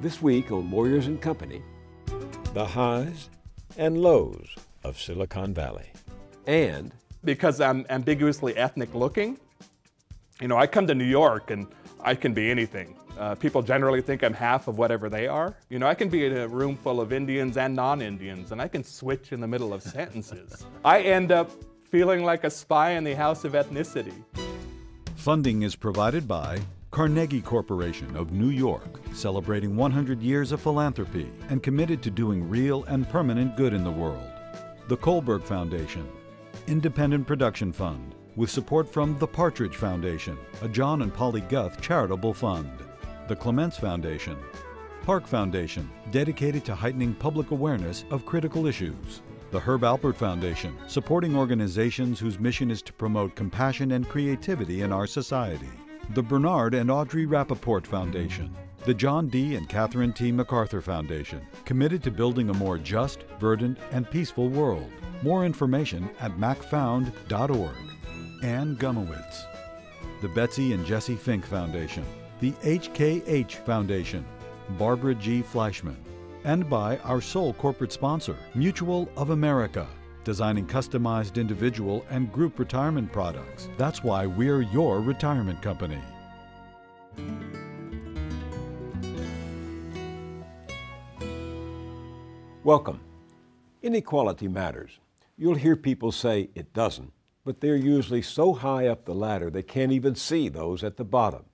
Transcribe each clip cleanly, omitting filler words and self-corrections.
This week on Moyers and Company, the highs and lows of Silicon Valley. And because I'm ambiguously ethnic looking, I come to New York and I can be anything. People generally think I'm half of whatever they are. I can be in a room full of Indians and non-Indians, and I can switch in the middle of sentences. I end up feeling like a spy in the house of ethnicity. Funding is provided by Carnegie Corporation of New York, celebrating 100 years of philanthropy and committed to doing real and permanent good in the world. The Kohlberg Foundation, Independent Production Fund, with support from the PARTRIDGE Foundation, a John and Polly Guth charitable fund. The Clements Foundation, Park Foundation, dedicated to heightening public awareness of critical issues. The Herb Alpert Foundation, supporting organizations whose mission is to promote compassion and creativity in our society. The Bernard and Audrey Rappaport Foundation. The John D. and Catherine T. MacArthur Foundation, committed to building a more just, verdant, and peaceful world. More information at macfound.org. Ann Gumowitz. The Betsy and Jesse Fink Foundation. The HKH Foundation. Barbara G. Fleischman. And by our sole corporate sponsor, Mutual of America, designing customized individual and group retirement products. That's why we're your retirement company. welcome. Inequality matters. You'll hear people say it doesn't, but they're usually so high up the ladder they can't even see those at the bottom.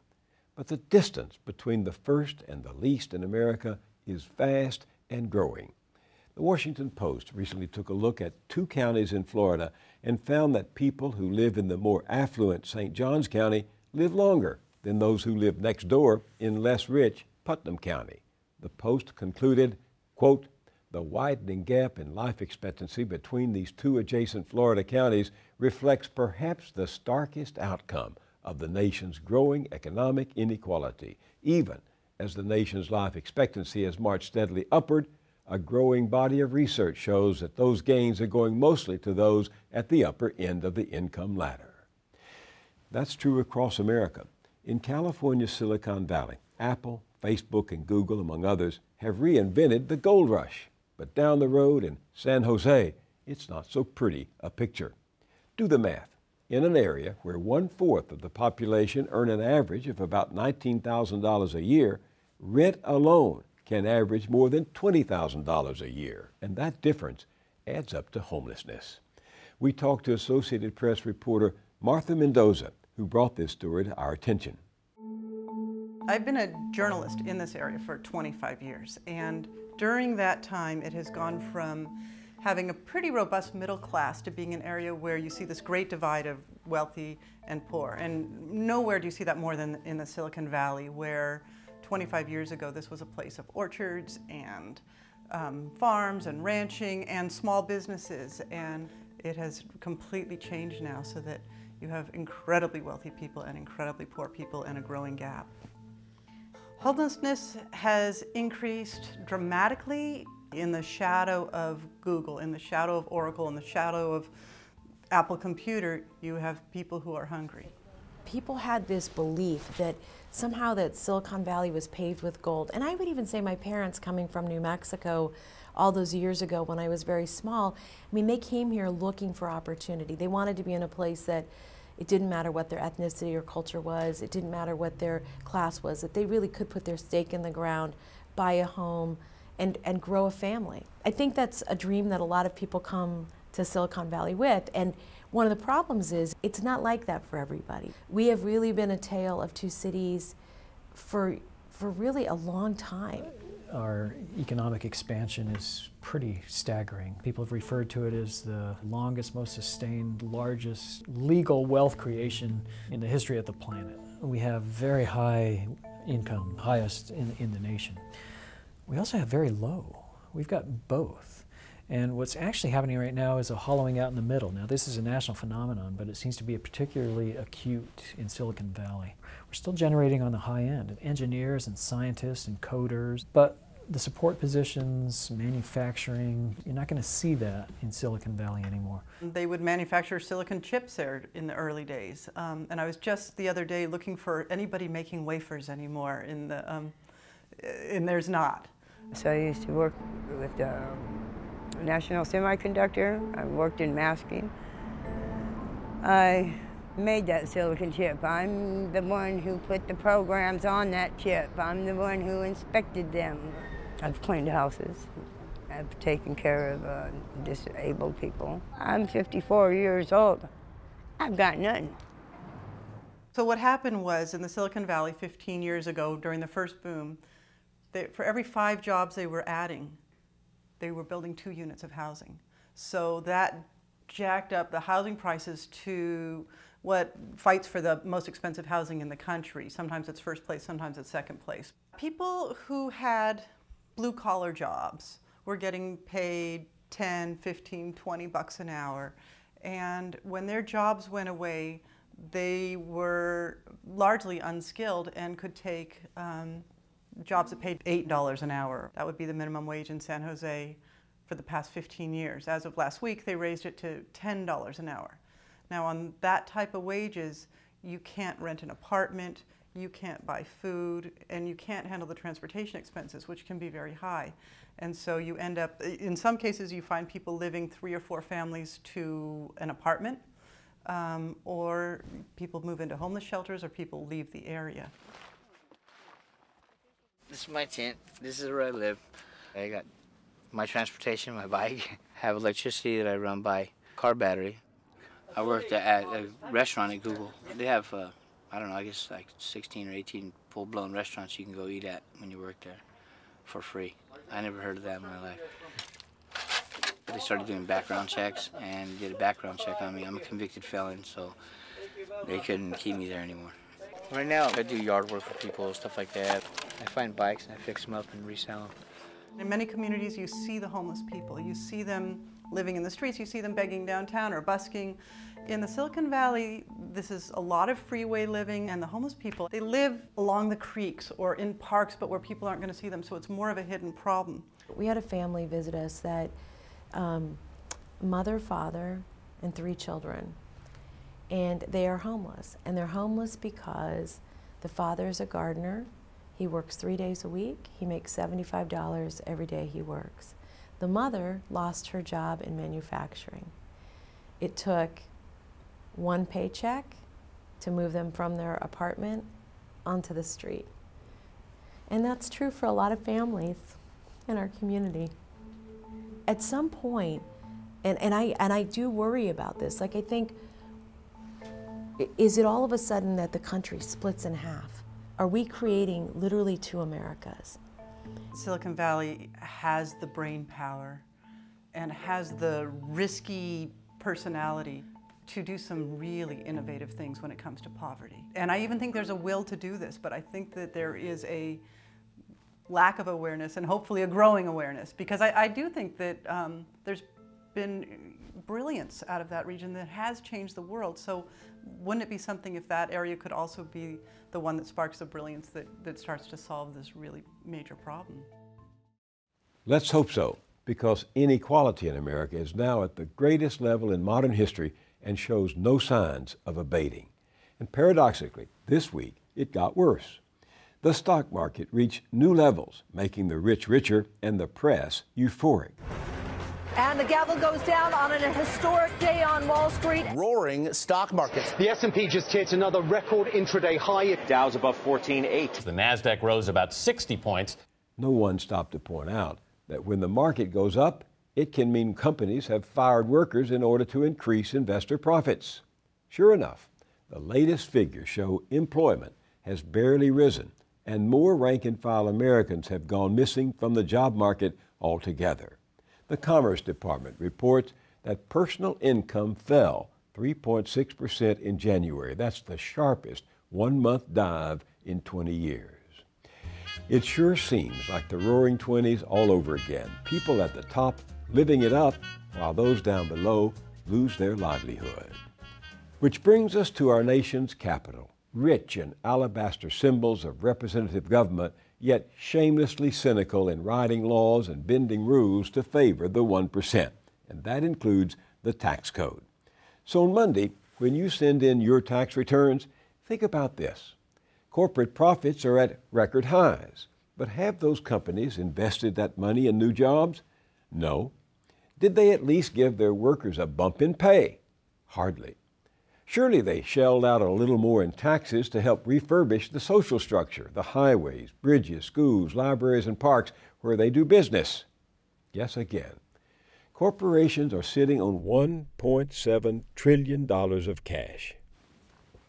But the distance between the first and the least in America is vast and growing. The Washington Post recently took a look at 2 counties in Florida and found that people who live in the more affluent St. Johns County live longer than those who live next door in less rich Putnam County. The Post concluded, quote, "The widening gap in life expectancy between these 2 adjacent Florida counties reflects perhaps the starkest outcome of the nation's growing economic inequality. Even as the nation's life expectancy has marched steadily upward, a growing body of research shows that those gains are going mostly to those at the upper end of the income ladder." That's true across America. In California's Silicon Valley, Apple, Facebook, and Google, among others, have reinvented the gold rush. But down the road in San Jose, it's not so pretty a picture. Do the math. In an area where 1/4 of the population earn an average of about $19,000 a year, rent alone can average more than $20,000 a year. And that difference adds up to homelessness. We talked to Associated Press reporter Martha Mendoza, who brought this story to our attention. I've been a journalist in this area for 25 years, and during that time it has gone from having a pretty robust middle class to being an area where you see this great divide of wealthy and poor. And nowhere do you see that more than in the Silicon Valley, where 25 years ago this was a place of orchards and farms and ranching and small businesses. And it has completely changed now so that you have incredibly wealthy people and incredibly poor people and a growing gap. Homelessness has increased dramatically in the shadow of Google, in the shadow of Oracle, in the shadow of Apple Computer. You have people who are hungry. People had this belief that somehow that Silicon Valley was paved with gold. And I would even say my parents, coming from New Mexico all those years ago when I was very small, I mean, they came here looking for opportunity. They wanted to be in a place that it didn't matter what their ethnicity or culture was, it didn't matter what their class was, that they really could put their stake in the ground, buy a home, and grow a family. I think that's a dream that a lot of people come to Silicon Valley with, and one of the problems is it's not like that for everybody. We have really been a tale of 2 cities for really a long time. Our economic expansion is pretty staggering. People have referred to it as the longest, most sustained, largest legal wealth creation in the history of the planet. We have very high income, highest in the nation. We also have very low. We've got both. And what's actually happening right now is a hollowing out in the middle. Now, this is a national phenomenon, but it seems to be particularly acute in Silicon Valley. We're still generating on the high end, engineers and scientists and coders, but the support positions, manufacturing, you're not going to see that in Silicon Valley anymore. They would manufacture silicon chips there in the early days. And I was just the other day looking for anybody making wafers anymore and there's not. So I used to work with National Semiconductor. I worked in masking. I made that silicon chip. I'm the one who put the programs on that chip. I'm the one who inspected them. I've cleaned houses. I've taken care of disabled people. I'm 54 years old. I've got nothing. So what happened was in the Silicon Valley 15 years ago during the first boom, for every 5 jobs they were adding, they were building 2 units of housing. So that jacked up the housing prices to what fights for the most expensive housing in the country. Sometimes it's first place, sometimes it's second place. People who had blue-collar jobs were getting paid 10, 15, 20 bucks an hour. And when their jobs went away, they were largely unskilled and could take jobs that paid $8 an hour. That would be the minimum wage in San Jose for the past 15 years. As of last week, they raised it to $10 an hour. Now, on that type of wages, you can't rent an apartment, you can't buy food, and you can't handle the transportation expenses, which can be very high. And so you end up, in some cases, you find people living 3 or 4 families to an apartment, or people move into homeless shelters, or people leave the area. This is my tent. This is where I live. I got my transportation, my bike. I have electricity that I run by car battery. I worked at a restaurant at Google. They have, I don't know, I guess like 16 or 18 full-blown restaurants you can go eat at when you work there for free. I never heard of that in my life. They started doing background checks and did a background check on me. I'm a convicted felon, so they couldn't keep me there anymore. Right now, I do yard work for people, stuff like that. I find bikes and I fix them up and resell them. In many communities, you see the homeless people. You see them living in the streets. You see them begging downtown or busking. In the Silicon Valley, this is a lot of freeway living, and the homeless people, they live along the creeks or in parks, but where people aren't going to see them, so it's more of a hidden problem. We had a family visit us that mother, father, and 3 children, and they are homeless. And they're homeless because the father is a gardener. He works 3 days a week. He makes $75 every day he works. The mother lost her job in manufacturing. It took 1 paycheck to move them from their apartment onto the street. And that's true for a lot of families in our community. At some point, and I do worry about this, like I think, is it all of a sudden that the country splits in half? Are we creating literally 2 Americas? Silicon Valley has the brain power and has the risky personality to do some really innovative things when it comes to poverty. And I even think there's a will to do this, but I think that there is a lack of awareness and hopefully a growing awareness, because I do think that there's been brilliance out of that region that has changed the world. So wouldn't it be something if that area could also be the one that sparks the brilliance that starts to solve this really major problem? Let's hope so, because inequality in America is now at the greatest level in modern history and shows no signs of abating. And paradoxically, this week it got worse. The stock market reached new levels, making the rich richer and the press euphoric. And the gavel goes down on an historic day on Wall Street. Roaring stock markets. The S&P just hit another record intraday high. Dow's above 14.8. The Nasdaq rose about 60 points. No one stopped to point out that when the market goes up, it can mean companies have fired workers in order to increase investor profits. Sure enough, the latest figures show employment has barely risen, and more rank-and-file Americans have gone missing from the job market altogether. The Commerce Department reports that personal income fell 3.6% in January. That's the sharpest one-month dive in 20 years. It sure seems like the Roaring '20s all over again. People at the top living it up while those down below lose their livelihood. Which brings us to our nation's capital, rich in alabaster symbols of representative government, yet shamelessly cynical in writing laws and bending rules to favor the 1%, and that includes the tax code. So on Monday, when you send in your tax returns, think about this. Corporate profits are at record highs. But have those companies invested that money in new jobs? No. Did they at least give their workers a bump in pay? Hardly. Surely they shelled out a little more in taxes to help refurbish the social structure, the highways, bridges, schools, libraries, and parks where they do business. Yes, again. Corporations are sitting on $1.7 trillion of cash.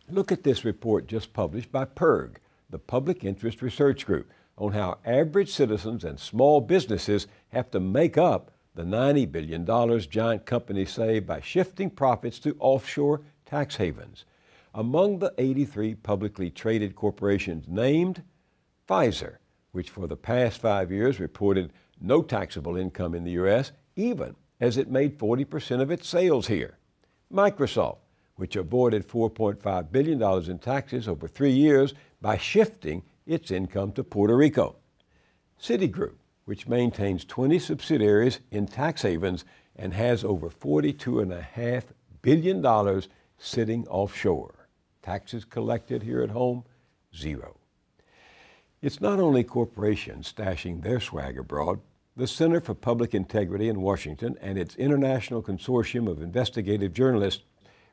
Look at this report just published by PIRG, the Public Interest Research Group, on how average citizens and small businesses have to make up the $90 billion giant companies save by shifting profits to offshore tax havens. Among the 83 publicly traded corporations named, Pfizer, which for the past 5 years reported no taxable income in the U.S., even as it made 40% of its sales here. Microsoft, which avoided $4.5 billion in taxes over 3 years by shifting its income to Puerto Rico. Citigroup, which maintains 20 subsidiaries in tax havens and has over $42.5 billion sitting offshore. Taxes collected here at home, zero. It's not only corporations stashing their swag abroad. The Center for Public Integrity in Washington and its international consortium of investigative journalists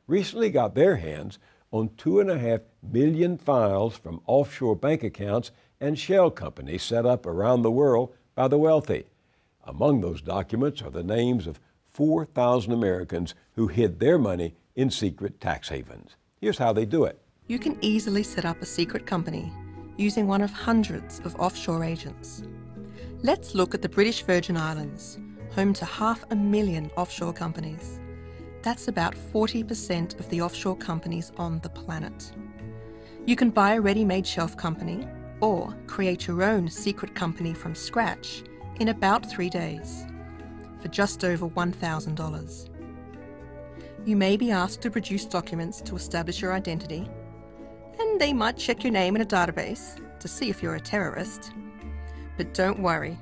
recently got their hands on 2.5 million files from offshore bank accounts and shell companies set up around the world by the wealthy. Among those documents are the names of 4,000 Americans who hid their money in secret tax havens. Here's how they do it. You can easily set up a secret company using one of hundreds of offshore agents. Let's look at the British Virgin Islands, home to 500,000 offshore companies. That's about 40% of the offshore companies on the planet. You can buy a ready-made shelf company or create your own secret company from scratch in about 3 days for just over $1,000. You may be asked to produce documents to establish your identity, and they might check your name in a database to see if you're a terrorist. But don't worry,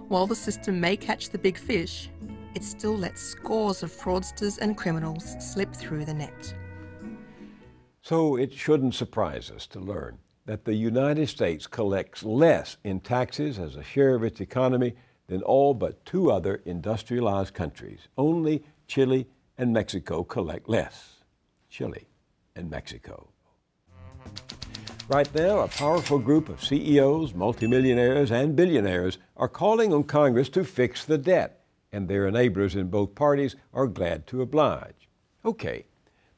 while the system may catch the big fish, it still lets scores of fraudsters and criminals slip through the net. So it shouldn't surprise us to learn that the United States collects less in taxes as a share of its economy than all but 2 other industrialized countries. Only Chile and Mexico collect less. Chile and Mexico. Right now, a powerful group of CEOs, multimillionaires, and billionaires are calling on Congress to fix the debt, and their enablers in both parties are glad to oblige. Okay,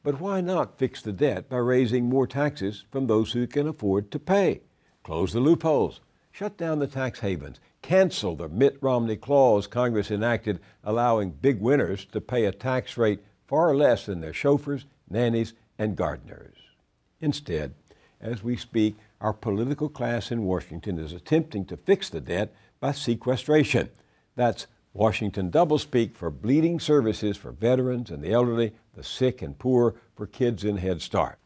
but why not fix the debt by raising more taxes from those who can afford to pay? Close the loopholes, shut down the tax havens, cancel the Mitt Romney clause Congress enacted allowing big winners to pay a tax rate far less than their chauffeurs, nannies, and gardeners. Instead, as we speak, our political class in Washington is attempting to fix the debt by sequestration. That's Washington doublespeak for bleeding services for veterans and the elderly, the sick and poor, for kids in Head Start.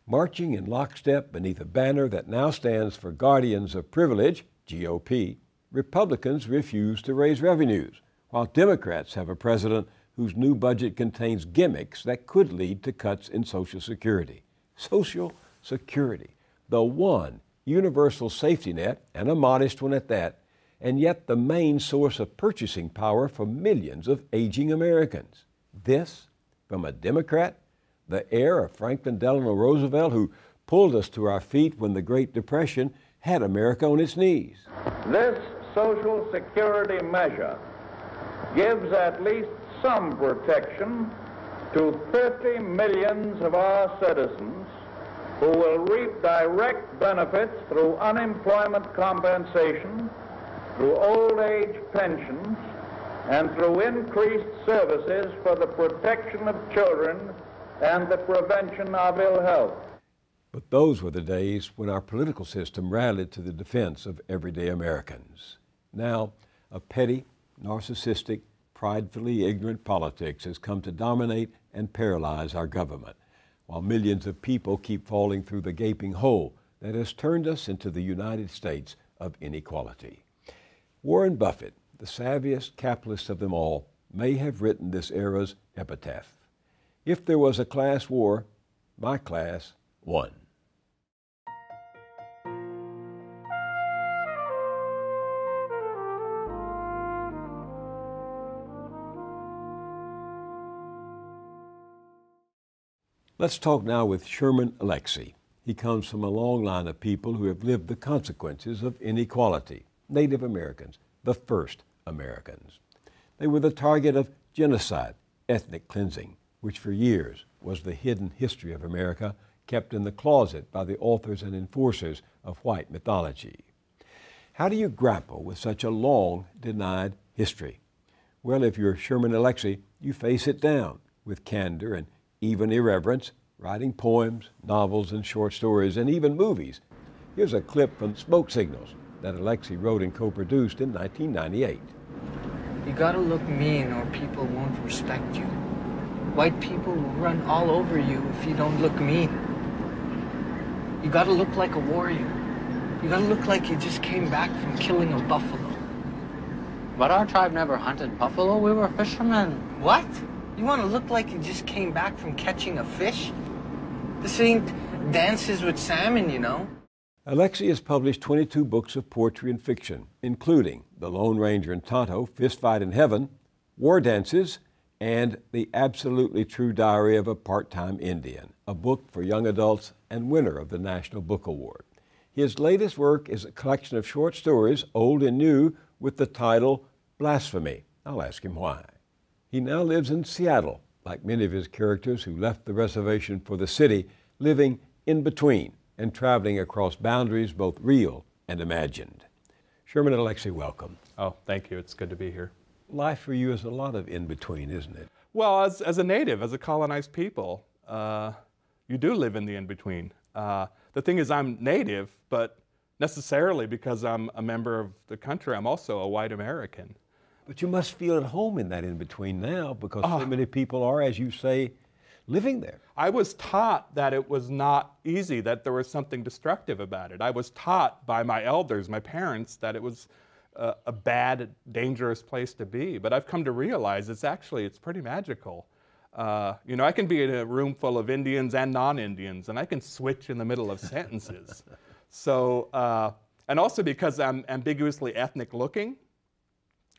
Marching in lockstep beneath a banner that now stands for Guardians of Privilege, GOP, Republicans refuse to raise revenues, while Democrats have a president whose new budget contains gimmicks that could lead to cuts in Social Security. Social Security, the one universal safety net, and a modest one at that, and yet the main source of purchasing power for millions of aging Americans. This from a Democrat, the heir of Franklin Delano Roosevelt, who pulled us to our feet when the Great Depression had America on its knees. This Social Security measure gives at least some protection to 30 million of our citizens who will reap direct benefits through unemployment compensation, through old age pensions, and through increased services for the protection of children and the prevention of ill health. But those were the days when our political system rallied to the defense of everyday Americans. Now, a petty, narcissistic, pridefully ignorant politics has come to dominate and paralyze our government, while millions of people keep falling through the gaping hole that has turned us into the United States of inequality. Warren Buffett, the savviest capitalist of them all, may have written this era's epitaph. If there was a class war, my class won. Let's talk now with Sherman Alexie. He comes from a long line of people who have lived the consequences of inequality. Native Americans, the first Americans. They were the target of genocide, ethnic cleansing, which for years was the hidden history of America, kept in the closet by the authors and enforcers of white mythology. How do you grapple with such a long denied history? Well, if you're Sherman Alexie, you face it down with candor and even irreverence, writing poems, novels, and short stories, and even movies. Here's a clip from Smoke Signals that Alexie wrote and co-produced in 1998. You gotta look mean or people won't respect you. White people will run all over you if you don't look mean. You gotta look like a warrior. You gotta look like you just came back from killing a buffalo. But our tribe never hunted buffalo. We were fishermen. What? You want to look like you just came back from catching a fish? This ain't Dances with Salmon, you know. Alexie has published 22 books of poetry and fiction, including The Lone Ranger and Tonto, Fist Fight in Heaven, War Dances, and The Absolutely True Diary of a Part-Time Indian, a book for young adults and winner of the National Book Award. His latest work is a collection of short stories, old and new, with the title Blasphemy. I'll ask him why. He now lives in Seattle, like many of his characters who left the reservation for the city, living in between and traveling across boundaries both real and imagined. Sherman Alexie, welcome. Oh, thank you. It's good to be here. Life for you is a lot of in-between, isn't it? Well, as a native, as a colonized people, you do live in the in-between. The thing is, I'm native, but necessarily because I'm a member of the country, I'm also a white American. But you must feel at home in that in-between now because so many people are, as you say, living there. I was taught that it was not easy, that there was something destructive about it. I was taught by my elders, my parents, that it was a bad, dangerous place to be. But I've come to realize it's pretty magical. You know, I can be in a room full of Indians and non-Indians, and I can switch in the middle of sentences. So, and also because I'm ambiguously ethnic looking,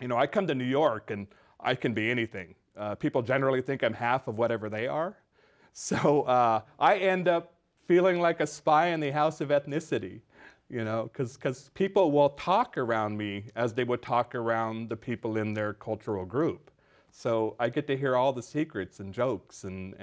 you know, I come to New York and I can be anything. People generally think I'm half of whatever they are. So I end up feeling like a spy in the house of ethnicity, you know, because people will talk around me as they would talk around the people in their cultural group. So I get to hear all the secrets and jokes and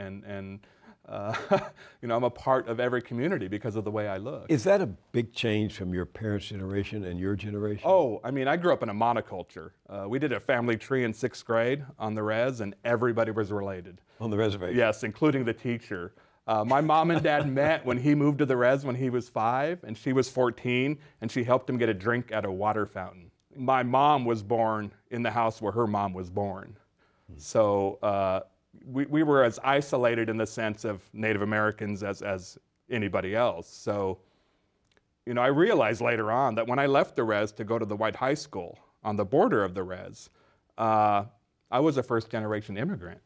you know, I'm a part of every community because of the way I look. Is that a big change from your parents' generation and your generation? Oh, I mean, I grew up in a monoculture. We did a family tree in 6th grade on the res, and everybody was related. On the reservation? Yes, including the teacher. My mom and dad met when he moved to the res when he was 5, and she was 14, and she helped him get a drink at a water fountain. My mom was born in the house where her mom was born. So we were as isolated in the sense of Native Americans as anybody else. So, you know, I realized later on that when I left the res to go to the white high school on the border of the res, I was a first-generation immigrant.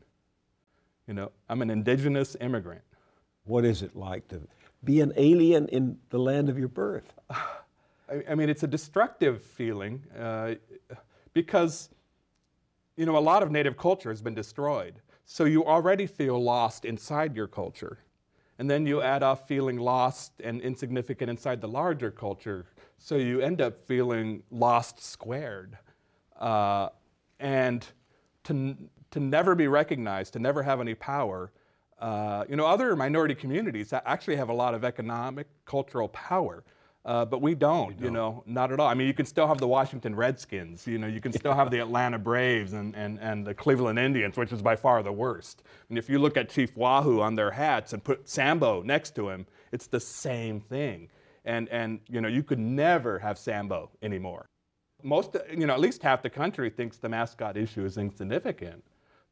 You know, I'm an indigenous immigrant. What is it like to be an alien in the land of your birth? I mean, it's a destructive feeling because, you know, a lot of Native culture has been destroyed. So you already feel lost inside your culture. And then you add off feeling lost and insignificant inside the larger culture. So you end up feeling lost squared. And to never be recognized, to never have any power. You know, other minority communities actually have a lot of economic, cultural power. But we don't, you know, not at all. I mean, you can still have the Washington Redskins, you know, you can still have the Atlanta Braves and the Cleveland Indians, which is by far the worst. And if you look at Chief Wahoo on their hats and put Sambo next to him, it's the same thing. And you know, you could never have Sambo anymore. Most, you know, at least half the country thinks the mascot issue is insignificant.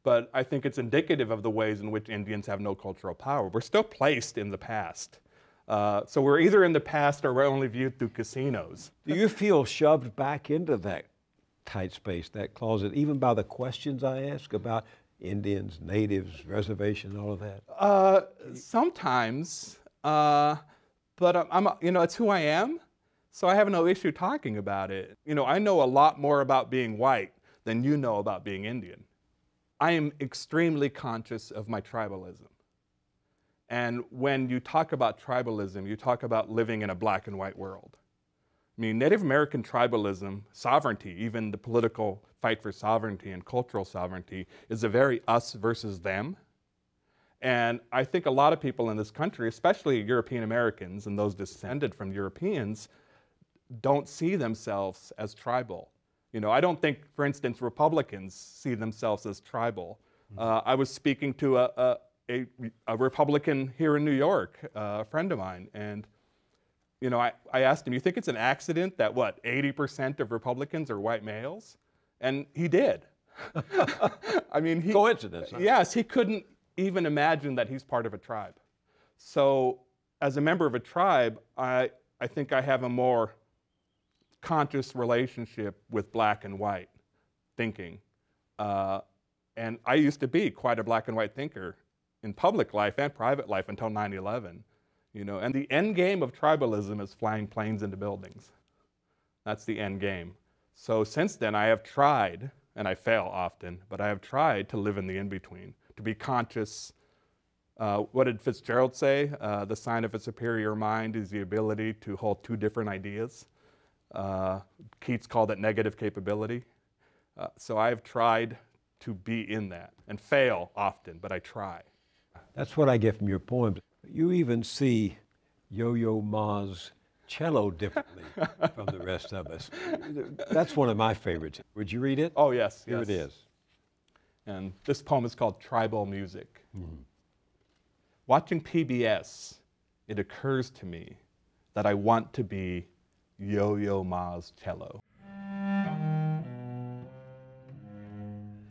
But I think it's indicative of the ways in which Indians have no cultural power. We're still placed in the past. So we're either in the past or we're only viewed through casinos. Do you feel shoved back into that tight space, that closet, even by the questions I ask about Indians, natives, reservation, all of that? Sometimes, but you know, it's who I am, so I have no issue talking about it. You know, I know a lot more about being white than you know about being Indian. I am extremely conscious of my tribalism. And when you talk about tribalism, you talk about living in a black and white world. I mean, Native American tribalism, sovereignty, even the political fight for sovereignty and cultural sovereignty, is a very us versus them. And I think a lot of people in this country, especially European Americans and those descended from Europeans, don't see themselves as tribal. You know, I don't think, for instance, Republicans see themselves as tribal. I was speaking to a Republican here in New York, a friend of mine, and you know, I asked him, you think it's an accident that, what, 80% of Republicans are white males? And he did. I mean, coincidence, huh? Yes, he couldn't even imagine that he's part of a tribe. So as a member of a tribe, I think I have a more conscious relationship with black and white thinking. And I used to be quite a black and white thinker in public life and private life until 9/11. You know, and the end game of tribalism is flying planes into buildings. That's the end game. So since then, I have tried, and I fail often, but I have tried to live in the in-between, to be conscious. What did Fitzgerald say? The sign of a superior mind is the ability to hold two different ideas. Keats called it negative capability. So I have tried to be in that, and fail often, but I try. That's what I get from your poems. You even see Yo-Yo Ma's cello differently from the rest of us. That's one of my favorites. Would you read it? Oh, yes. Here yes. it is. And this poem is called Tribal Music. Watching PBS, it occurs to me that I want to be Yo-Yo Ma's cello.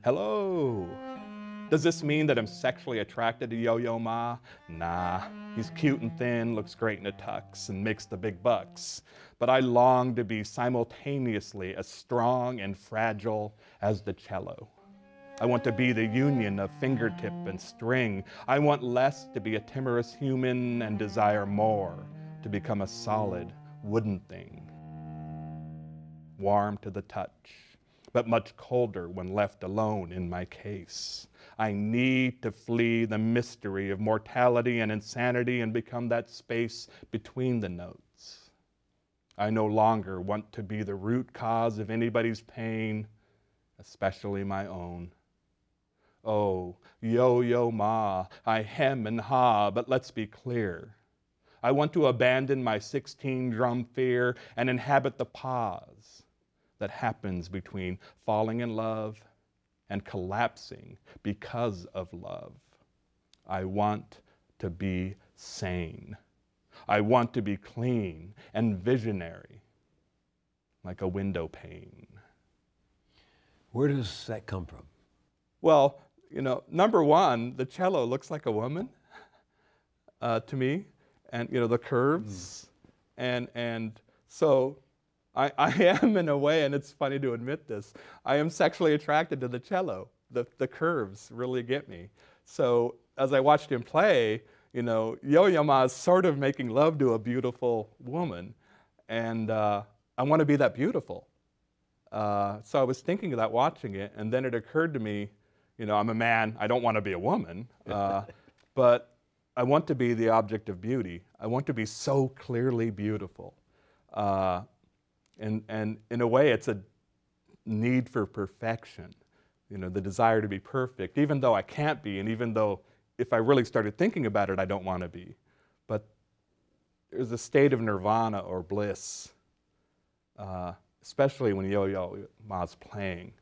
Hello. Does this mean that I'm sexually attracted to Yo-Yo Ma? Nah, he's cute and thin, looks great in a tux, and makes the big bucks. But I long to be simultaneously as strong and fragile as the cello. I want to be the union of fingertip and string. I want less to be a timorous human and desire more to become a solid wooden thing. Warm to the touch, but much colder when left alone in my case. I need to flee the mystery of mortality and insanity and become that space between the notes. I no longer want to be the root cause of anybody's pain, especially my own. Oh, Yo-Yo Ma, I hem and ha, but let's be clear. I want to abandon my 16-drum fear and inhabit the pause that happens between falling in love and collapsing because of love. I want to be sane. I want to be clean and visionary, like a window pane. Where does that come from? Well, you know, number one, the cello looks like a woman to me, and you know, the curves, and so I am, in a way, and it's funny to admit this, I am sexually attracted to the cello. The curves really get me. So as I watched him play, you know, Yo-Yo Ma is sort of making love to a beautiful woman, and I want to be that beautiful. So I was thinking of that watching it, and then it occurred to me, you know, I'm a man, I don't want to be a woman, but I want to be the object of beauty. I want to be so clearly beautiful. And in a way, it's a need for perfection, you know, the desire to be perfect, even though I can't be, and even though if I really started thinking about it, I don't want to be. But there's a state of nirvana or bliss, especially when Yo-Yo Ma's playing.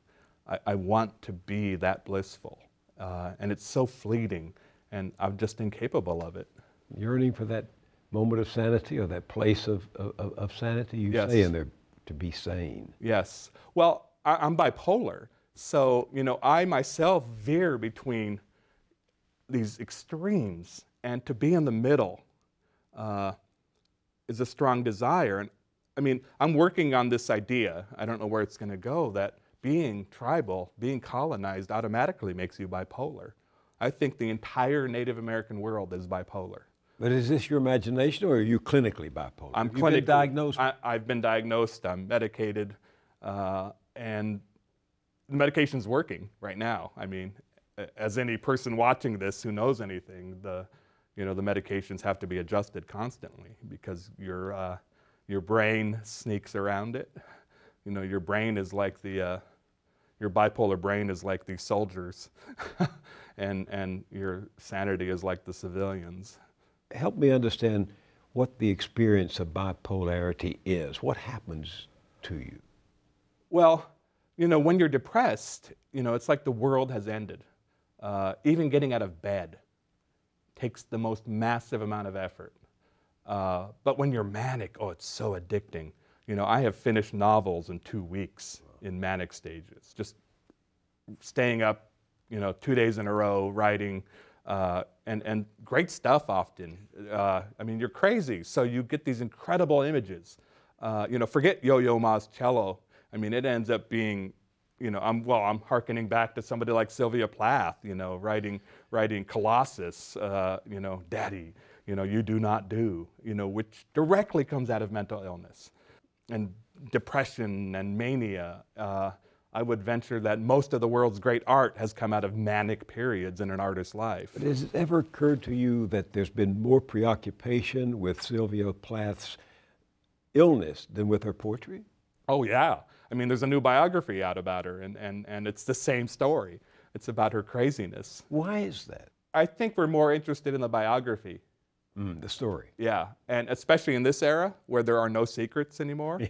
I want to be that blissful, and it's so fleeting, and I'm just incapable of it. Yearning for that moment of sanity or that place of sanity, you Yes. say in there, to be sane. Yes. Well, I'm bipolar, so you know, I myself veer between these extremes, and to be in the middle is a strong desire. And I mean, I'm working on this idea, I don't know where it's going to go, that being tribal, being colonized automatically makes you bipolar. I think the entire Native American world is bipolar. But is this your imagination, or are you clinically bipolar? I'm Have you been clinically diagnosed? I've been diagnosed. I'm medicated, and the medication's working right now. I mean, as any person watching this who knows anything, You know, the medications have to be adjusted constantly because your brain sneaks around it. You know, your brain is like the, your bipolar brain is like the soldiers, and your sanity is like the civilians. Help me understand what the experience of bipolarity is. What happens to you? Well, you know, when you're depressed, you know, it's like the world has ended. Even getting out of bed takes the most massive amount of effort. But when you're manic, oh, it's so addicting. You know, I have finished novels in 2 weeks in manic stages, just staying up, you know, 2 days in a row, writing, and great stuff often. I mean, you're crazy, so you get these incredible images. You know, forget Yo-Yo Ma's cello. I mean, it ends up being, you know, I'm hearkening back to somebody like Sylvia Plath, you know, writing Colossus, you know, Daddy, you know, you do not do, you know, which directly comes out of mental illness and depression and mania. I would venture that most of the world's great art has come out of manic periods in an artist's life. But has it ever occurred to you that there's been more preoccupation with Sylvia Plath's illness than with her poetry? Oh, yeah. I mean, there's a new biography out about her, and it's the same story. It's about her craziness. Why is that? I think we're more interested in the biography. The story. Yeah, and especially in this era where there are no secrets anymore,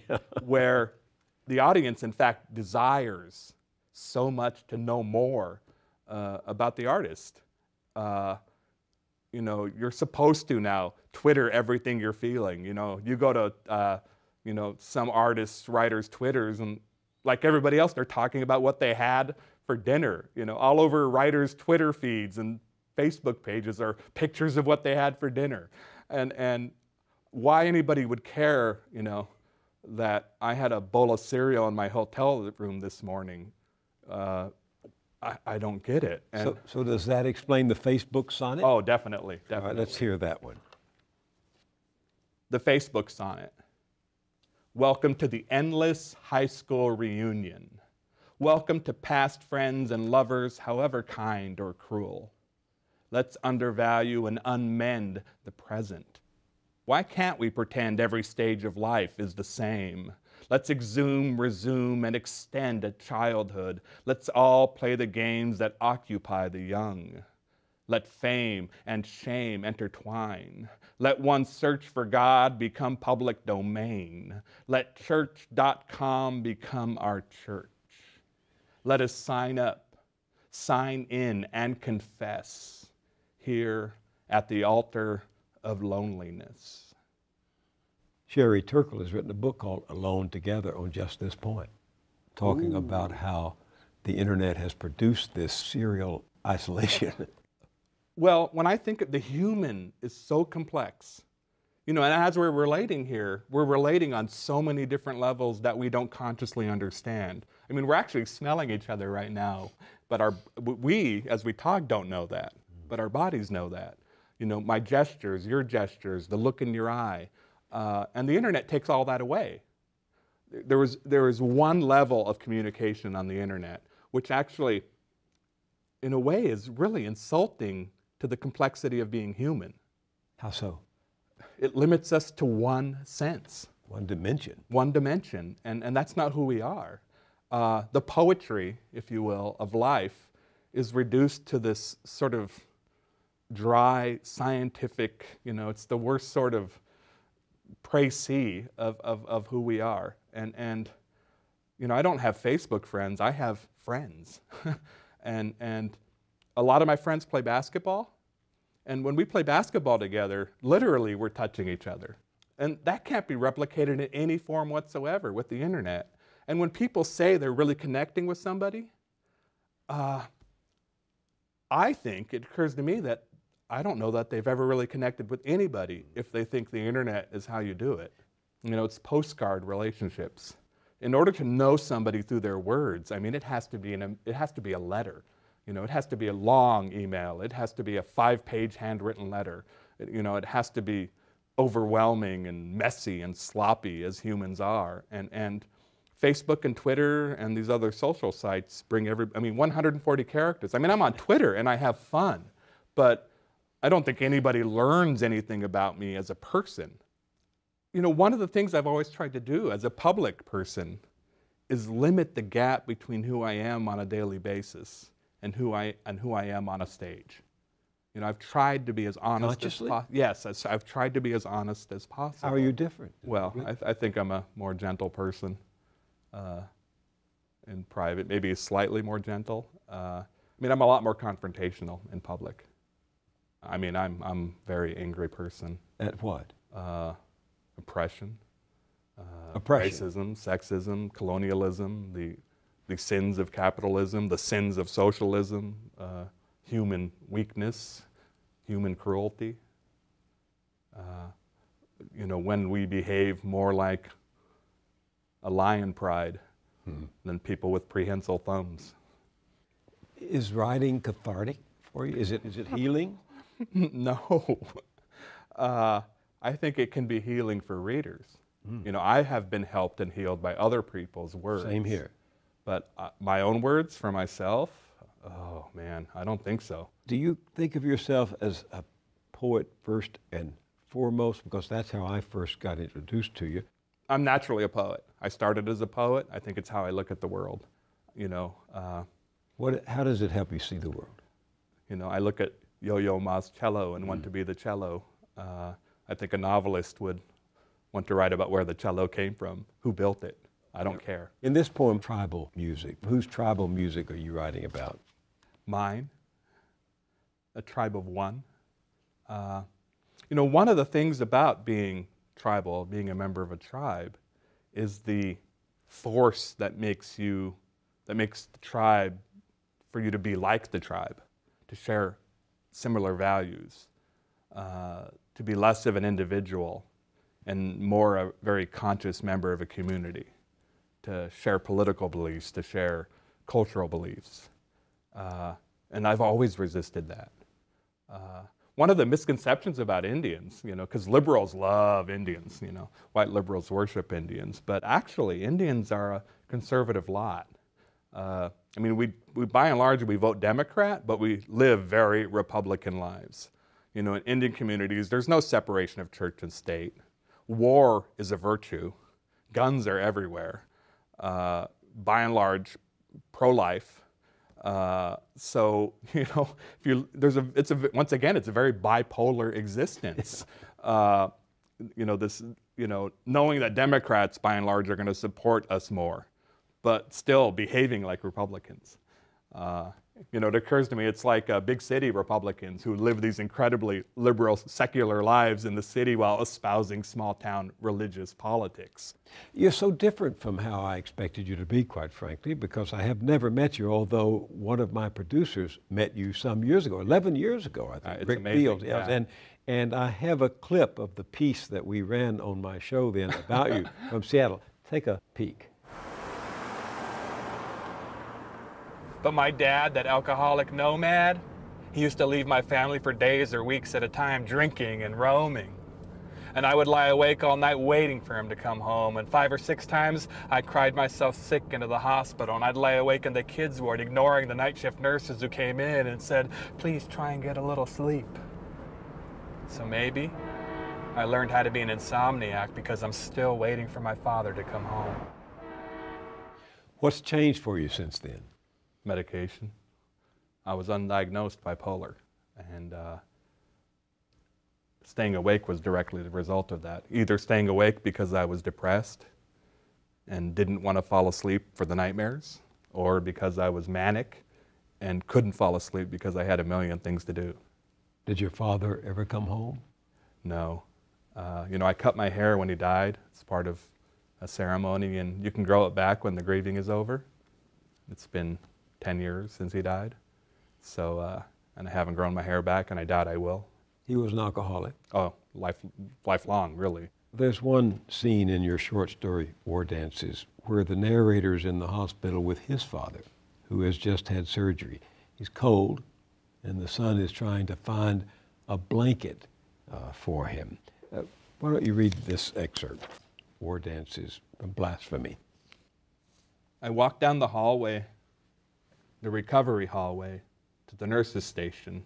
where the audience, in fact, desires so much to know more about the artist. You know, you're supposed to now Twitter everything you're feeling. You know, you go to, you know, some artists, writers' Twitters, and like everybody else, they're talking about what they had for dinner. You know, all over writers' Twitter feeds and Facebook pages are pictures of what they had for dinner. And why anybody would care, you know, that I had a bowl of cereal in my hotel room this morning, I don't get it. And so does that explain the Facebook sonnet? Oh, definitely, definitely. All right, let's hear that one. The Facebook sonnet. Welcome to the endless high school reunion. Welcome to past friends and lovers, however kind or cruel. Let's undervalue and unmend the present. Why can't we pretend every stage of life is the same? Let's exhume, resume, and extend a childhood. Let's all play the games that occupy the young. Let fame and shame intertwine. Let one's search for God become public domain. Let church.com become our church. Let us sign up, sign in, and confess here at the altar of loneliness. Sherry Turkle has written a book called Alone Together on just this point, talking about how the internet has produced this serial isolation. Well, when I think of the human is so complex, you know, and as we're relating here, we're relating on so many different levels that we don't consciously understand. I mean, we're actually smelling each other right now, but we, as we talk, don't know that, but our bodies know that. You know, my gestures, your gestures, the look in your eye, and the internet takes all that away. There is one level of communication on the internet, which actually, in a way, is really insulting to the complexity of being human. How so? It limits us to one sense. One dimension. One dimension, and that's not who we are. The poetry, if you will, of life is reduced to this sort of dry, scientific, you know, it's the worst sort of précis of who we are. And you know, I don't have Facebook friends, I have friends. and a lot of my friends play basketball, and when we play basketball together, literally we're touching each other. And that can't be replicated in any form whatsoever with the internet. And when people say they're really connecting with somebody, I think it occurs to me that I don't know that they've ever really connected with anybody if they think the internet is how you do it. You know, it's postcard relationships. In order to know somebody through their words, I mean, it has to be a letter. You know, it has to be a long email. It has to be a 5-page handwritten letter. You know, it has to be overwhelming and messy and sloppy as humans are. And Facebook and Twitter and these other social sites bring 140 characters. I mean, I'm on Twitter and I have fun, but I don't think anybody learns anything about me as a person. You know, one of the things I've always tried to do as a public person is limit the gap between who I am on a daily basis and who I am on a stage. You know, I've tried to be as honest as possible. Yes, I've tried to be as honest as possible. How are you different? Well, I think I'm a more gentle person in private, maybe slightly more gentle. I mean, I'm a lot more confrontational in public. I mean, I'm a very angry person. At what? Oppression. Oppression. Racism, sexism, colonialism, the sins of capitalism, the sins of socialism, human weakness, human cruelty. You know, when we behave more like a lion pride than people with prehensile thumbs. Is writing cathartic for you? Is it healing? No. I think it can be healing for readers. You know, I have been helped and healed by other people's words. Same here. But my own words for myself, oh man, I don't think so. Do you think of yourself as a poet first and foremost? Because that's how I first got introduced to you. I'm naturally a poet. I started as a poet. I think it's how I look at the world. You know. How does it help you see the world? You know, I look at Yo-Yo Ma's cello and want to be the cello. I think a novelist would want to write about where the cello came from, who built it. I don't care. In this poem, tribal music, whose tribal music are you writing about? Mine, a tribe of one. You know, one of the things about being tribal, being a member of a tribe, is the force that makes the tribe, for you to be like the tribe, to share similar values, to be less of an individual and more a very conscious member of a community, to share political beliefs, to share cultural beliefs. And I've always resisted that. One of the misconceptions about Indians, you know, because liberals love Indians, you know, white liberals worship Indians, but actually Indians are a conservative lot. I mean, we by and large, we vote Democrat, but we live very Republican lives. You know, in Indian communities, there's no separation of church and state. War is a virtue. Guns are everywhere. By and large, pro-life. So, you know, once again, it's a very bipolar existence. You know, knowing that Democrats, by and large, are going to support us more, but still behaving like Republicans. You know, it occurs to me it's like big city Republicans who live these incredibly liberal, secular lives in the city while espousing small-town religious politics. You're so different from how I expected you to be, quite frankly, because I have never met you, although one of my producers met you some years ago, 11 years ago, I think. It's Rick amazing, Fields, yeah. And I have a clip of the piece that we ran on my show then about you from Seattle. Take a peek. But my dad, that alcoholic nomad, he used to leave my family for days or weeks at a time drinking and roaming. And I would lie awake all night waiting for him to come home. And 5 or 6 times I cried myself sick into the hospital. And I'd lie awake in the kids' ward ignoring the night shift nurses who came in and said, please try and get a little sleep. So maybe I learned how to be an insomniac because I'm still waiting for my father to come home. What's changed for you since then? Medication. I was undiagnosed bipolar, and staying awake was directly the result of that. Either staying awake because I was depressed and didn't want to fall asleep for the nightmares, or because I was manic and couldn't fall asleep because I had a million things to do. Did your father ever come home? No. You know, I cut my hair when he died. It's part of a ceremony, and you can grow it back when the grieving is over. It's been 10 years since he died. So, and I haven't grown my hair back, and I doubt I will. He was an alcoholic? Oh, lifelong, really. There's one scene in your short story, War Dances, where the narrator's in the hospital with his father, who has just had surgery. He's cold, and the son is trying to find a blanket for him. Why don't you read this excerpt, War Dances from Blasphemy. I walked down the hallway, the recovery hallway, to the nurse's station.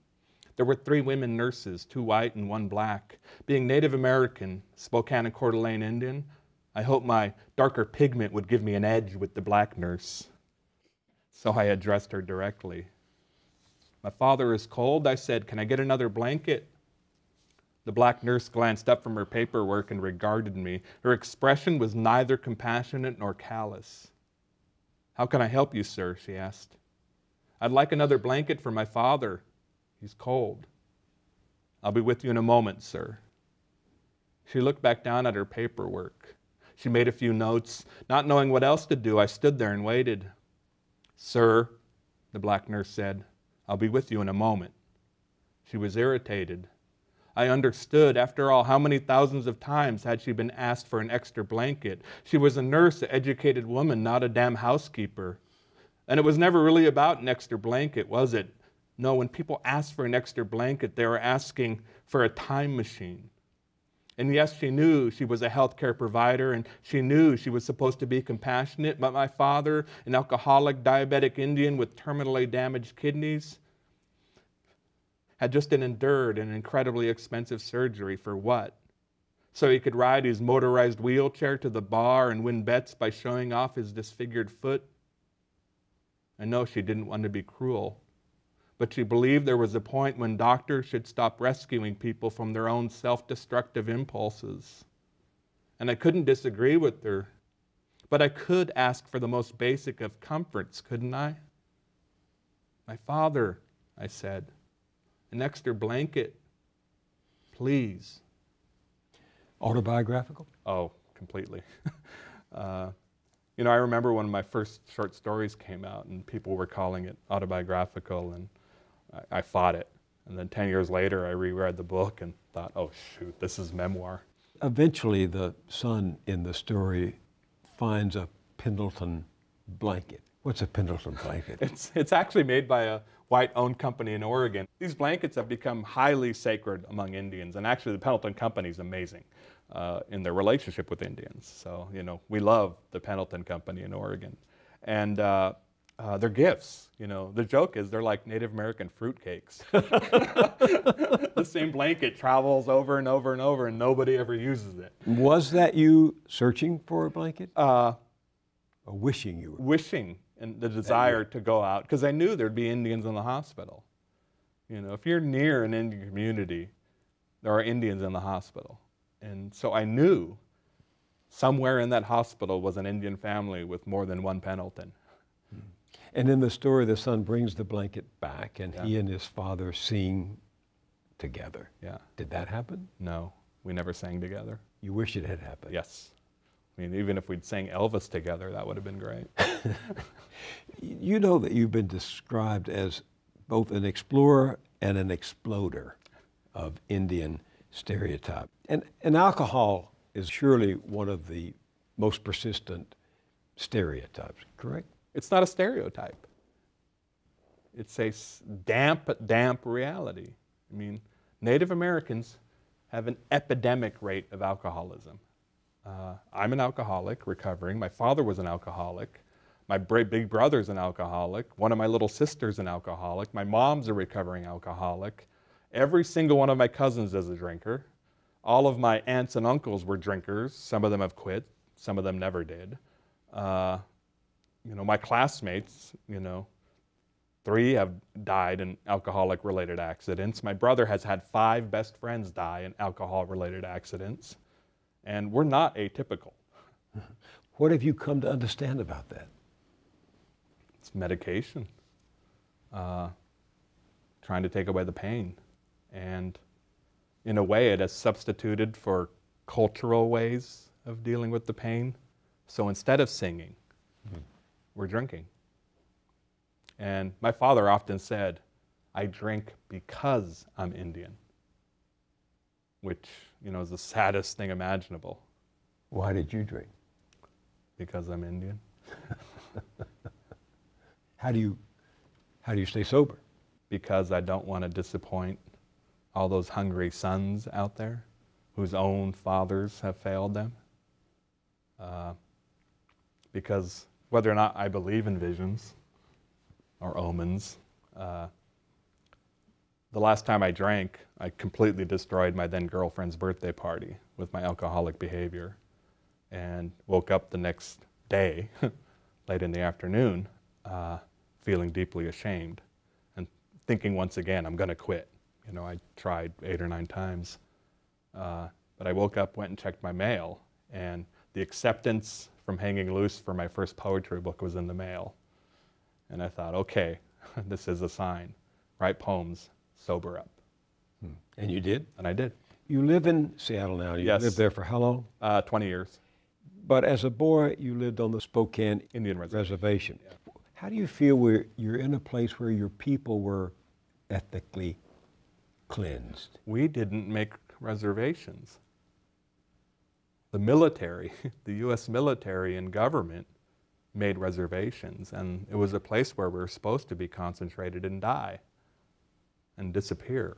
There were 3 women nurses, 2 white and 1 black. Being Native American, Spokane and Coeur d'Alene Indian, I hoped my darker pigment would give me an edge with the black nurse. So I addressed her directly. "My father is cold," I said. "Can I get another blanket?" The black nurse glanced up from her paperwork and regarded me. Her expression was neither compassionate nor callous. "How can I help you, sir?" she asked. "I'd like another blanket for my father. He's cold." "I'll be with you in a moment, sir." She looked back down at her paperwork. She made a few notes. Not knowing what else to do, I stood there and waited. "Sir," the black nurse said, "I'll be with you in a moment." She was irritated. I understood. After all, how many thousands of times had she been asked for an extra blanket? She was a nurse, an educated woman, not a damn housekeeper. And it was never really about an extra blanket, was it? No, when people asked for an extra blanket, they were asking for a time machine. And yes, she knew she was a healthcare provider, and she knew she was supposed to be compassionate, but my father, an alcoholic, diabetic Indian with terminally damaged kidneys, had just endured an incredibly expensive surgery for what? So he could ride his motorized wheelchair to the bar and win bets by showing off his disfigured foot? I know she didn't want to be cruel, but she believed there was a point when doctors should stop rescuing people from their own self-destructive impulses. And I couldn't disagree with her, but I could ask for the most basic of comforts, couldn't I? "My father," I said, "an extra blanket, please." Autobiographical? Oh, completely. I remember when my first short stories came out and people were calling it autobiographical, and I fought it. And then 10 years later, I reread the book and thought, oh shoot, this is memoir. Eventually, the son in the story finds a Pendleton blanket. What's a Pendleton blanket? It's actually made by a white-owned company in Oregon. These blankets have become highly sacred among Indians, and actually the Pendleton Company is amazing in their relationship with Indians. So, we love the Pendleton Company in Oregon. And they're gifts. The joke is they're like Native American fruitcakes. The same blanket travels over and over and over, and nobody ever uses it. Was that you searching for a blanket? Or wishing you were? Wishing, and the desire to go out, because I knew there'd be Indians in the hospital. If you're near an Indian community, there are Indians in the hospital. And so I knew somewhere in that hospital was an Indian family with more than one Pendleton. And in the story, the son brings the blanket back, and he and his father sing together. Yeah. Did that happen? No, we never sang together. You wish it had happened? Yes. Even if we'd sang Elvis together, that would have been great. You know that you've been described as both an explorer and an exploder of Indian stereotype. And alcohol is surely one of the most persistent stereotypes, correct? It's not a stereotype. It's a damp reality. Native Americans have an epidemic rate of alcoholism. I'm an alcoholic, recovering. My father was an alcoholic. My big brother's an alcoholic. One of my little sisters an alcoholic. My mom's a recovering alcoholic. Every single one of my cousins is a drinker. All of my aunts and uncles were drinkers. Some of them have quit. Some of them never did. My classmates, 3 have died in alcoholic-related accidents. My brother has had 5 best friends die in alcohol-related accidents. And we're not atypical. What have you come to understand about that? It's medication. Trying to take away the pain. And in a way, it has substituted for cultural ways of dealing with the pain. So instead of singing, we're drinking. And my father often said, I drink because I'm Indian, which, is the saddest thing imaginable. Why did you drink? Because I'm Indian. How do you stay sober? Because I don't want to disappoint all those hungry sons out there whose own fathers have failed them. Because whether or not I believe in visions or omens, the The last time I drank, I completely destroyed my then girlfriend's birthday party with my alcoholic behavior, and woke up the next day, late in the afternoon, feeling deeply ashamed and thinking once again, I'm going to quit. You know, I tried 8 or 9 times, but I woke up, went and checked my mail, and the acceptance from hanging loose for my first poetry book was in the mail. And I thought, okay, this is a sign. Write poems, sober up. And you did? And I did. You live in Seattle now. You Yes. lived there for how long? 20 years. But as a boy, you lived on the Spokane Indian Reservation. Yeah. How do you feel where you're in a place where your people were ethnically cleansed? We didn't make reservations. The military, the U.S. military and government made reservations, and it was a place where we were supposed to be concentrated and die and disappear.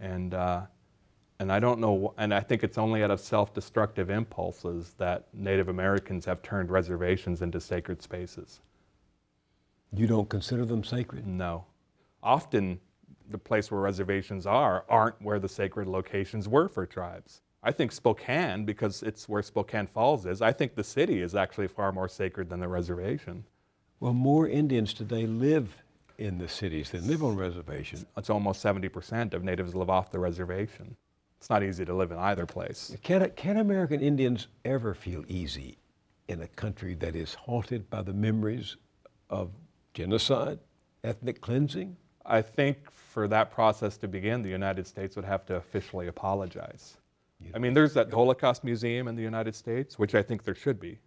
And I don't know, and I think it's only out of self-destructive impulses that Native Americans have turned reservations into sacred spaces. You don't consider them sacred? No. Often the place where reservations aren't where the sacred locations were for tribes. I think Spokane, because it's where Spokane Falls is, I think the city is actually far more sacred than the reservation. Well, more Indians today live in the cities than live on reservations. It's almost 70% of natives live off the reservation. It's not easy to live in either place. Can American Indians ever feel easy in a country that is haunted by the memories of genocide, ethnic cleansing? I think for that process to begin, the United States would have to officially apologize. I mean, there's that Holocaust Museum in the United States, which I think there should be.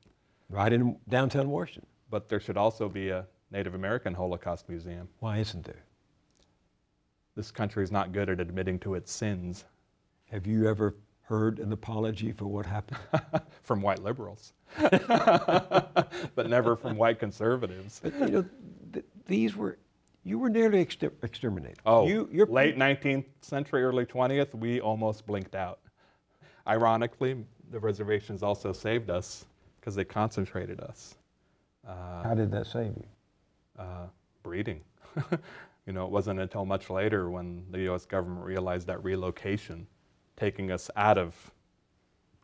Right in downtown Washington. But there should also be a Native American Holocaust Museum. Why isn't there? This country is not good at admitting to its sins. Have you ever heard an apology for what happened? From white liberals. But never from white conservatives. But you know, you were nearly exterminated. Oh, late 19th century, early 20th, we almost blinked out. Ironically, the reservations also saved us because they concentrated us. How did that save you? Breeding. You know, it wasn't until much later when the U.S. government realized that relocation, taking us out of,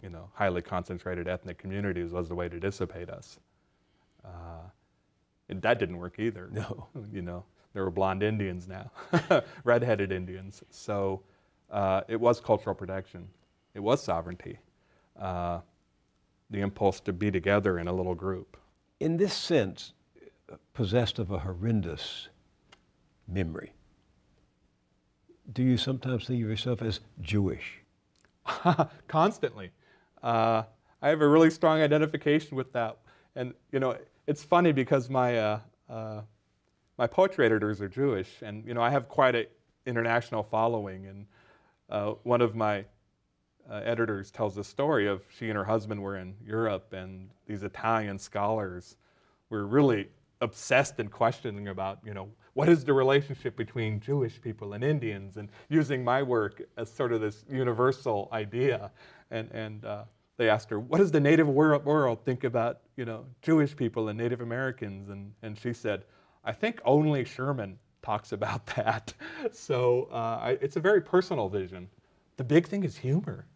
you know, highly concentrated ethnic communities was the way to dissipate us. That didn't work either. No. You know, there were blonde Indians now, red-headed Indians. So it was cultural protection. It was sovereignty, the impulse to be together in a little group. In this sense, possessed of a horrendous memory, do you sometimes think of yourself as Jewish? Constantly. I have a really strong identification with that. And, you know, it's funny because my poetry editors are Jewish, and, you know, I have quite an international following. And one of my editors tells a story of she and her husband were in Europe, and these Italian scholars were really obsessed and questioning about, you know, what is the relationship between Jewish people and Indians, and using my work as sort of this universal idea. And they asked her, what does the Native world think about, you know, Jewish people and Native Americans? And she said, I think only Sherman talks about that. So it's a very personal vision. The big thing is humor.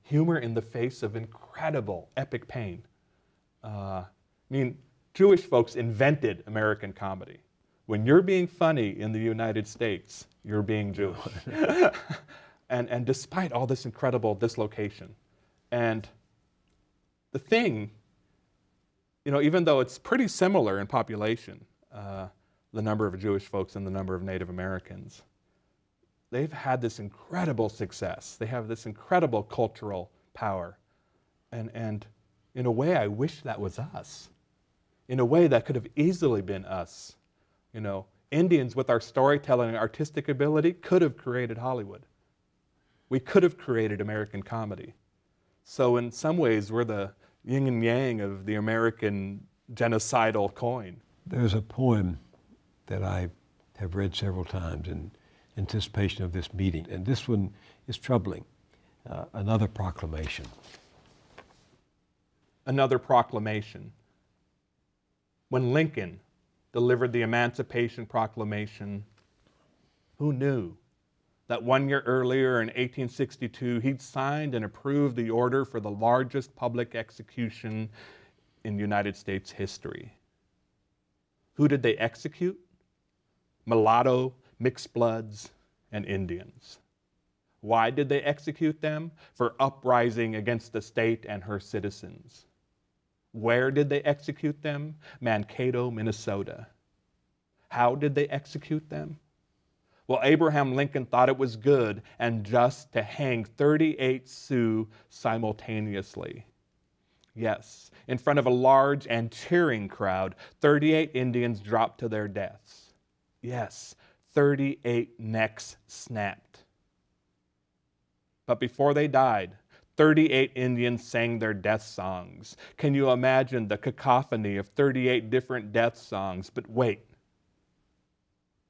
Humor in the face of incredible, epic pain. I mean, Jewish folks invented American comedy. When you're being funny in the United States, you're being Jewish. and despite all this incredible dislocation. And the thing, you know, even though it's pretty similar in population, the number of Jewish folks and the number of Native Americans, they've had this incredible success. They have this incredible cultural power. And in a way, I wish that was us. In a way, that could have easily been us. You know, Indians with our storytelling and artistic ability could have created Hollywood. We could have created American comedy. So in some ways, we're the yin and yang of the American genocidal coin. There's a poem that I have read several times in anticipation of this meeting, and this one is troubling. Another proclamation. Another proclamation. When Lincoln delivered the Emancipation Proclamation, Who knew that 1 year earlier in 1862, he'd signed and approved the order for the largest public execution in United States history? Who did they execute? Mulatto, mixed bloods, and Indians. Why did they execute them? For uprising against the state and her citizens. Where did they execute them? Mankato, Minnesota. How did they execute them? Well, Abraham Lincoln thought it was good and just to hang 38 Sioux simultaneously. Yes, in front of a large and cheering crowd, 38 Indians dropped to their deaths. Yes, 38 necks snapped. But before they died, 38 Indians sang their death songs. Can you imagine the cacophony of 38 different death songs? But wait,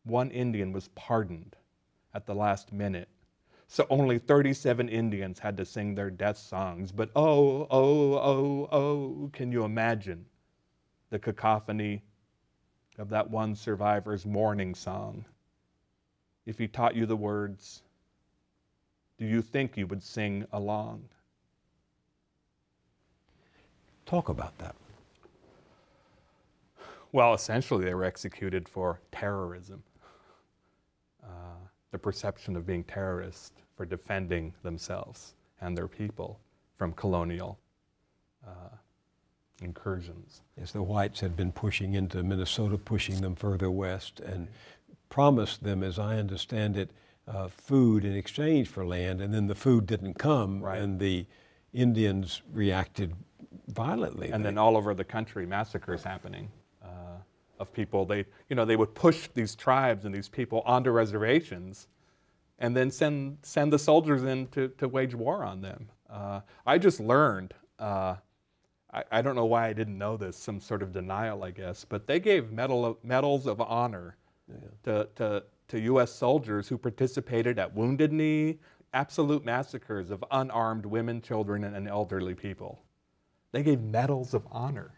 one Indian was pardoned at the last minute. So only 37 Indians had to sing their death songs. But oh, oh, oh, oh, can you imagine the cacophony of that one survivor's mourning song? If he taught you the words, do you think you would sing along? Talk about that. Well, essentially they were executed for terrorism. The perception of being terrorists for defending themselves and their people from colonial incursions. Yes, the whites had been pushing into Minnesota, pushing them further west, and promised them, as I understand it, food in exchange for land, and then the food didn't come, right, and the Indians reacted violently. And then all over the country, massacres happening of people. They would push these tribes and these people onto reservations and then send the soldiers in to wage war on them. I just learned, I don't know why I didn't know this, some sort of denial, I guess, but they gave medals of honor to U.S. soldiers who participated at Wounded Knee, absolute massacres of unarmed women, children, and elderly people. They gave medals of honor.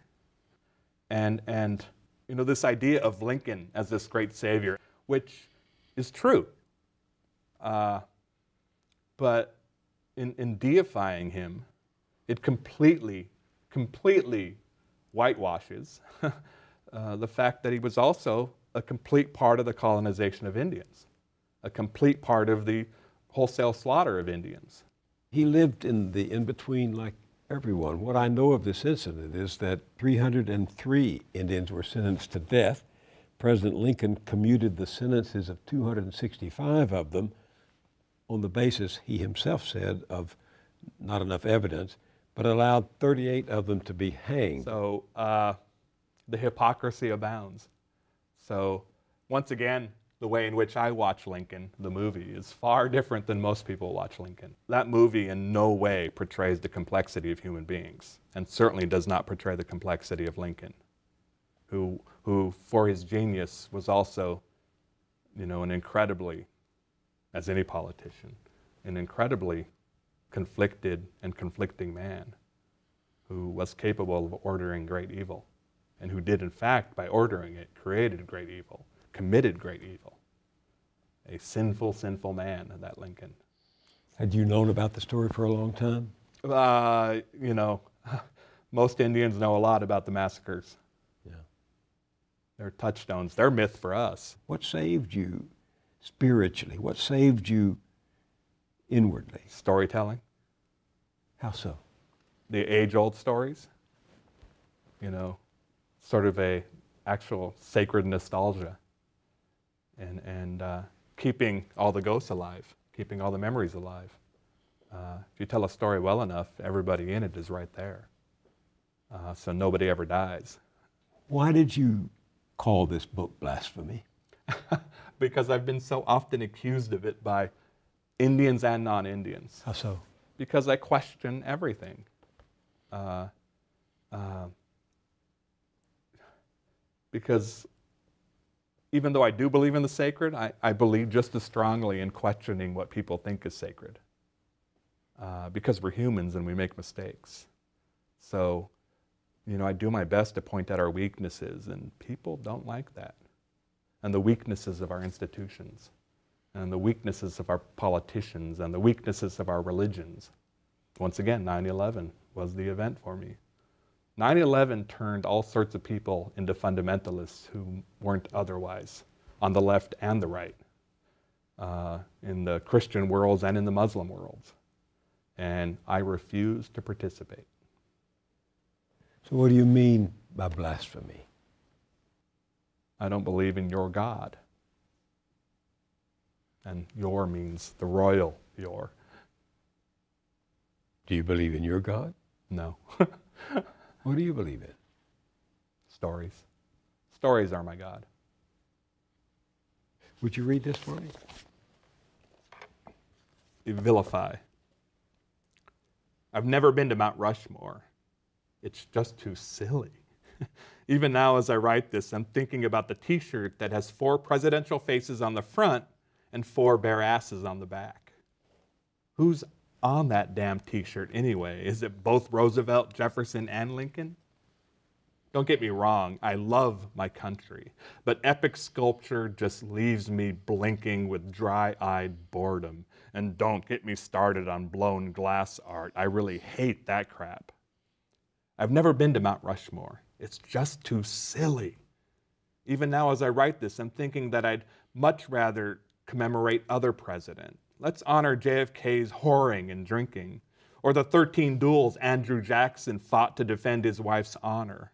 And this idea of Lincoln as this great savior, which is true, but in deifying him, it completely whitewashes the fact that he was also a complete part of the colonization of Indians, a complete part of the wholesale slaughter of Indians. He lived in the in-between like everyone. What I know of this incident is that 303 Indians were sentenced to death. President Lincoln commuted the sentences of 265 of them on the basis, he himself said, of not enough evidence, but allowed 38 of them to be hanged. So the hypocrisy abounds. So once again, the way in which I watch Lincoln, the movie, is far different than most people watch Lincoln. That movie in no way portrays the complexity of human beings, and certainly does not portray the complexity of Lincoln, who for his genius was also, an incredibly, as any politician, an incredibly conflicted and conflicting man who was capable of ordering great evil, and who did, in fact, by ordering it, created great evil, committed great evil. A sinful, sinful man, that Lincoln. Had you known about the story for a long time? Most Indians know a lot about the massacres. Yeah. They're touchstones. They're myth for us. What saved you spiritually? What saved you inwardly? Storytelling. How so? The age-old stories. Sort of a actual sacred nostalgia. And keeping all the ghosts alive, keeping all the memories alive. If you tell a story well enough, everybody in it is right there. So nobody ever dies. Why did you call this book blasphemy? Because I've been so often accused of it by Indians and non-Indians. How so? Because I question everything. Because even though I do believe in the sacred, I believe just as strongly in questioning what people think is sacred. Because we're humans and we make mistakes. So, I do my best to point out our weaknesses, and people don't like that. And the weaknesses of our institutions. and the weaknesses of our politicians and the weaknesses of our religions. Once again, 9/11 was the event for me. 9/11 turned all sorts of people into fundamentalists who weren't otherwise, on the left and the right, in the Christian worlds and in the Muslim worlds. And I refuse to participate. So what do you mean by blasphemy? I don't believe in your God. And your means the royal your. Do you believe in your God? No. What do you believe in? Stories. Stories are my God. Would you read this for me? Vilify. I've never been to Mount Rushmore. It's just too silly. Even now as I write this, I'm thinking about the t-shirt that has 4 presidential faces on the front and 4 bare asses on the back. Who's on that damn t-shirt anyway? Is it both Roosevelt, Jefferson, and Lincoln? Don't get me wrong, I love my country, but epic sculpture just leaves me blinking with dry-eyed boredom. And don't get me started on blown glass art. I really hate that crap. I've never been to Mount Rushmore. It's just too silly. Even now as I write this, I'm thinking that I'd much rather commemorate other presidents. Let's honor JFK's whoring and drinking, or the 13 duels Andrew Jackson fought to defend his wife's honor.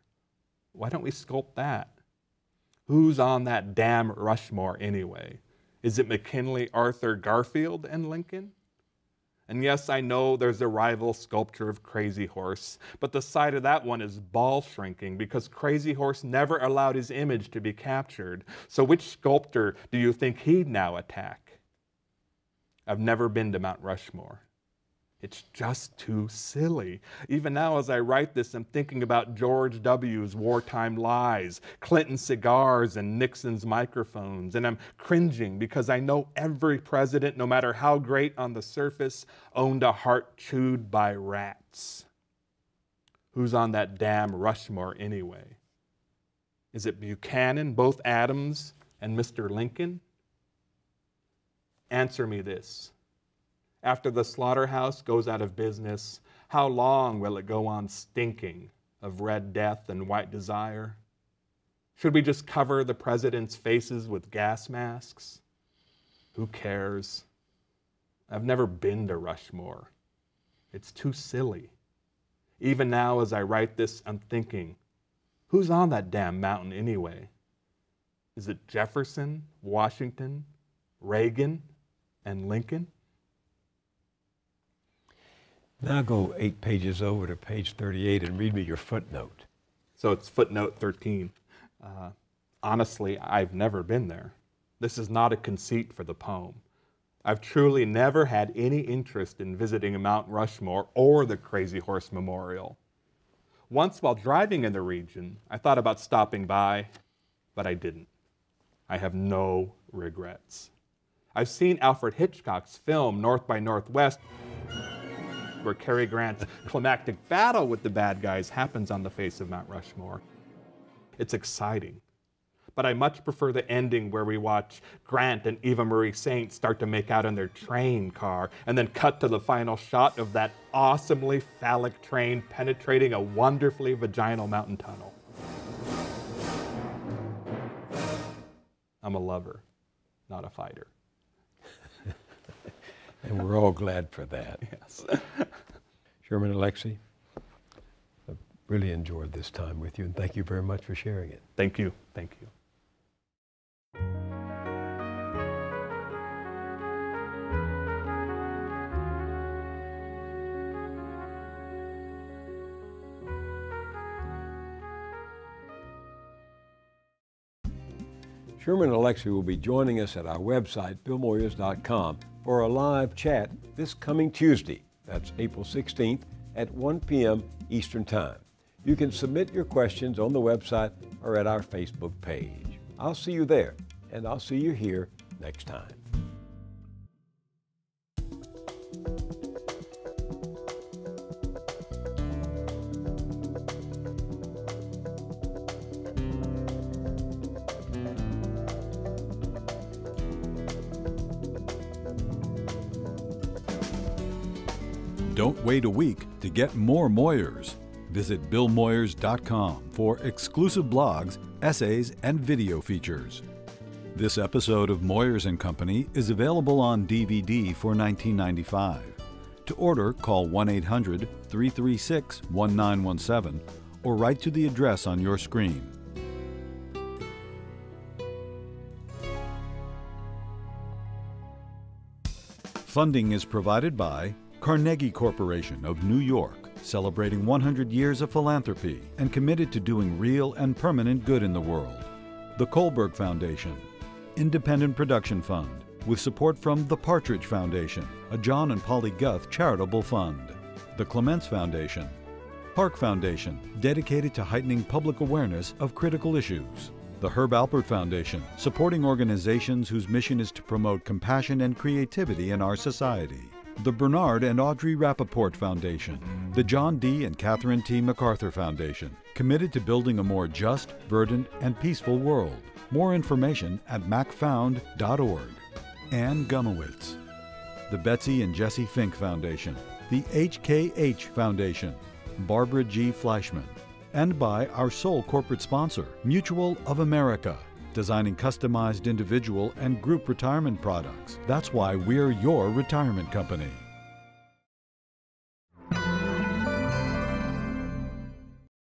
Why don't we sculpt that? Who's on that damn Rushmore anyway? Is it McKinley, Arthur, Garfield, and Lincoln? And yes, I know there's a rival sculpture of Crazy Horse, but the side of that one is ball shrinking because Crazy Horse never allowed his image to be captured. So which sculptor do you think he'd now attack? I've never been to Mount Rushmore. It's just too silly. Even now as I write this, I'm thinking about George W.'s wartime lies, Clinton's cigars, and Nixon's microphones, and I'm cringing because I know every president, no matter how great on the surface, owned a heart chewed by rats. Who's on that damn Rushmore anyway? Is it Buchanan, both Adams, and Mr. Lincoln? Answer me this. After the slaughterhouse goes out of business, how long will it go on stinking of red death and white desire? Should we just cover the president's faces with gas masks? Who cares? I've never been to Rushmore. It's too silly. Even now as I write this, I'm thinking, who's on that damn mountain anyway? Is it Jefferson, Washington, Reagan, and Lincoln? Now go 8 pages over to page 38 and read me your footnote. So it's footnote 13. Honestly, I've never been there. This is not a conceit for the poem. I've truly never had any interest in visiting Mount Rushmore or the Crazy Horse Memorial. Once while driving in the region, I thought about stopping by, but I didn't. I have no regrets. I've seen Alfred Hitchcock's film North by Northwest, where Cary Grant's climactic battle with the bad guys happens on the face of Mount Rushmore. It's exciting, but I much prefer the ending where we watch Grant and Eva Marie Saint start to make out in their train car and then cut to the final shot of that awesomely phallic train penetrating a wonderfully vaginal mountain tunnel. I'm a lover, not a fighter. And we're all glad for that. Yes. Sherman Alexie, I really enjoyed this time with you, and thank you very much for sharing it. Thank you. Thank you. Sherman Alexie will be joining us at our website, billmoyers.com, for a live chat this coming Tuesday. That's April 16th at 1 p.m. Eastern Time. You can submit your questions on the website or at our Facebook page. I'll see you there, and I'll see you here next time. Don't wait a week to get more Moyers. Visit BillMoyers.com for exclusive blogs, essays, and video features. This episode of Moyers & Company is available on DVD for $19.95. To order, call 1-800-336-1917 or write to the address on your screen. Funding is provided by Carnegie Corporation of New York, celebrating 100 years of philanthropy and committed to doing real and permanent good in the world. The Kohlberg Foundation, Independent Production Fund, with support from the PARTRIDGE Foundation, a John and Polly Guth charitable fund. The Clements Foundation, Park Foundation, dedicated to heightening public awareness of critical issues. The Herb Alpert Foundation, supporting organizations whose mission is to promote compassion and creativity in our society. The Bernard and Audrey Rappaport Foundation. The John D. and Catherine T. MacArthur Foundation, committed to building a more just, verdant, and peaceful world. More information at macfound.org. Ann Gumowitz. The Betsy and Jesse Fink Foundation. The HKH Foundation. Barbara G. Fleischman. And by our sole corporate sponsor, Mutual of America, designing customized individual and group retirement products. That's why we're your retirement company.